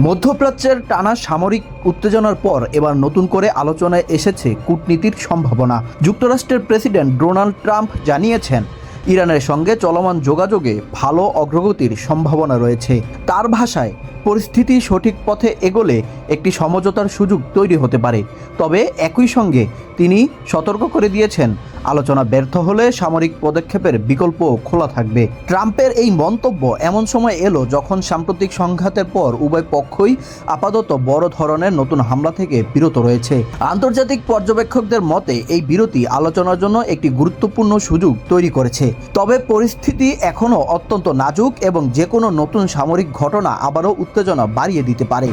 মধ্যপ্রাচ্যের টানা সামরিক উত্তেজনার পর এবার নতুন করে আলোচনায় এসেছে কূটনীতির সম্ভাবনা। যুক্তরাষ্ট্রের প্রেসিডেন্ট ডোনাল্ড ট্রাম্প জানিয়েছেন, ইরানের সঙ্গে চলমান যোগাযোগে ভালো অগ্রগতির সম্ভাবনা রয়েছে। তার ভাষায়, পরিস্থিতি সঠিক পথে এগোলে একটি সমঝোতার সুযোগ তৈরি হতে পারে। তবে একই সঙ্গে তিনি সতর্ক করে দিয়েছেন, আলোচনা ব্যর্থ হলে সামরিক পদক্ষেপের বিকল্প খোলা থাকবে। ট্রাম্পের এই মন্তব্য এমন সময় এলো যখন সাম্প্রতিক সংঘাতের পর উভয় পক্ষই আপাতত বড় ধরনের নতুন হামলা থেকে বিরত রয়েছে। আন্তর্জাতিক পর্যবেক্ষকদের মতে এই বিরতি আলোচনার জন্য একটি গুরুত্বপূর্ণ সুযোগ তৈরি করেছে। তবে পরিস্থিতি এখনও অত্যন্ত নাজুক এবং যে কোনো নতুন সামরিক ঘটনা আবারও উত্তেজনা বাড়িয়ে দিতে পারে।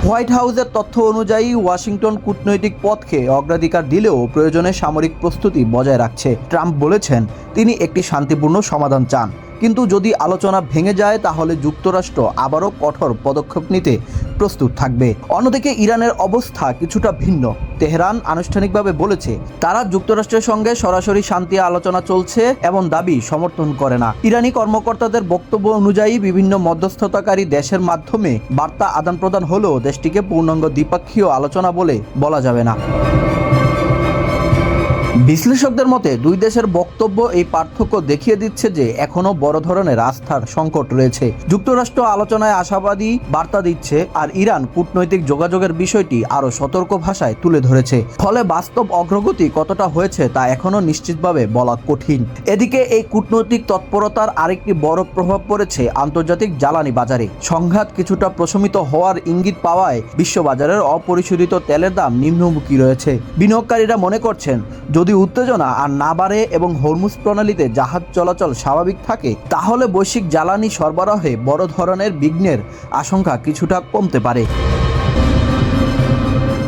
হোয়াইট হাউসের তথ্য অনুযায়ী ওয়াশিংটন কূটনৈতিক পথকে অগ্রাধিকার দিলেও প্রয়োজনে সামরিক প্রস্তুতি বজায় রাখছে। ট্রাম্প বলেছেন, তিনি একটি শান্তিপূর্ণ সমাধান চান, কিন্তু যদি আলোচনা ভেঙে যায় তাহলে যুক্তরাষ্ট্র আবারও কঠোর পদক্ষেপ নিতে প্রস্তুত থাকবে। অন্যদিকে ইরানের অবস্থা কিছুটা ভিন্ন। তেহরান আনুষ্ঠানিকভাবে বলেছে, তারা যুক্তরাষ্ট্রের সঙ্গে সরাসরি শান্তি আলোচনা চলছে এবং দাবি সমর্থন করে না। ইরানি কর্মকর্তাদের বক্তব্য অনুযায়ী বিভিন্ন মধ্যস্থতাকারী দেশের মাধ্যমে বার্তা আদান প্রদান হলেও দেশটিকে পূর্ণাঙ্গ দ্বিপক্ষীয় আলোচনা বলে বলা যাবে না। বিশ্লেষকদের মতে দুই দেশের বক্তব্য এই পার্থক্য দেখিয়ে দিচ্ছে যে এখনও বড় ধরনের আস্থার সংকট রয়েছে। যুক্তরাষ্ট্র আলোচনায় আশাবাদী বার্তা দিচ্ছে, আর ইরান কূটনৈতিক যোগাযোগের বিষয়টি আরও সতর্ক ভাষায় তুলে ধরেছে। ফলে বাস্তব অগ্রগতি কতটা হয়েছে তা এখনও নিশ্চিতভাবে বলা কঠিন। এদিকে এই কূটনৈতিক তৎপরতার আরেকটি বড় প্রভাব পড়েছে আন্তর্জাতিক জ্বালানি বাজারে। সংঘাত কিছুটা প্রশমিত হওয়ার ইঙ্গিত পাওয়ায় বিশ্ববাজারের অপরিশোধিত তেলের দাম নিম্নমুখী রয়েছে। বিনিয়োগকারীরা মনে করছেন, যদি উত্তেজনা আর না বাড়ে এবং হরমুজ প্রণালীতে জাহাজ চলাচল স্বাভাবিক থাকে তাহলে বৈশ্বিক জ্বালানি সরবরাহে বড় ধরনের বিঘ্নের আশঙ্কা কিছুটা কমতে পারে।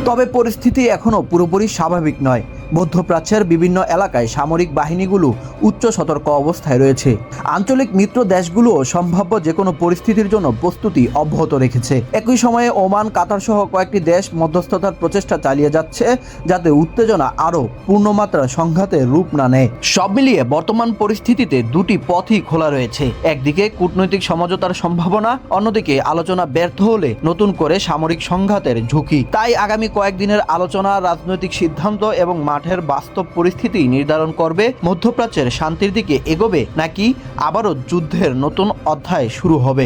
তবে পরিস্থিতি এখনও পুরোপুরি স্বাভাবিক নয়। মধ্যপ্রাচ্যের বিভিন্ন এলাকায় সামরিক বাহিনীগুলো উচ্চ সতর্ক অবস্থায় রয়েছে। আঞ্চলিক মিত্র দেশগুলোও সম্ভাব্য যে কোনো পরিস্থিতির জন্য প্রস্তুতি অব্যাহত রেখেছে। একই সময়ে ওমান, কাতার সহ কয়েকটি দেশ মধ্যস্থতার প্রচেষ্টা চালিয়ে যাচ্ছে, যাতে উত্তেজনা আরও পূর্ণমাত্রা সংঘাতের রূপ না নেয়। সব মিলিয়ে বর্তমান পরিস্থিতিতে দুটি পথই খোলা রয়েছে। একদিকে কূটনৈতিক সমঝোতার সম্ভাবনা, অন্যদিকে আলোচনা ব্যর্থ হলে নতুন করে সামরিক সংঘাতের ঝুঁকি। তাই আগামী কয়েকদিনের আলোচনা, রাজনৈতিক সিদ্ধান্ত এবং মাঠের বাস্তব পরিস্থিতি নির্ধারণ করবে মধ্যপ্রাচ্যের শান্তির দিকে এগোবে নাকি আবারও যুদ্ধের নতুন অধ্যায় শুরু হবে।